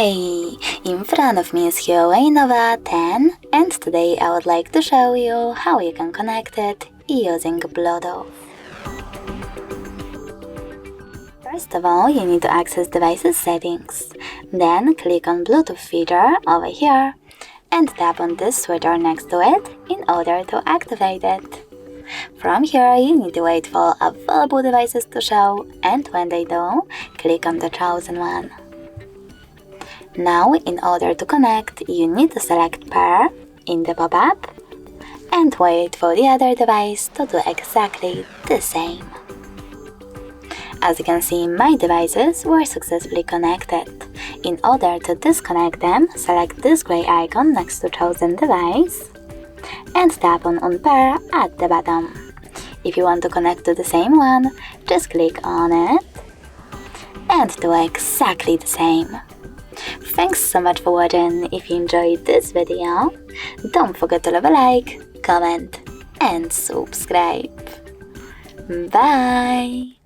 Hey! In front of me is HUAWEI Nova 10 and today I would like to show you how you can connect it using Bluetooth. First of all, you need to access device's settings. Then click on Bluetooth feature over here and tap on this switcher next to it in order to activate it. From here, you need to wait for available devices to show, and when they do, click on the chosen one. Now, in order to connect, you need to select pair in the pop-up and wait for the other device to do exactly the same. As you can see, my devices were successfully connected. In order to disconnect them, select this gray icon next to chosen device and tap on Unpair at the bottom. If you want to connect to the same one, just click on it and do exactly the same. Thanks so much for watching. If you enjoyed this video, don't forget to leave a like, comment and subscribe. Bye!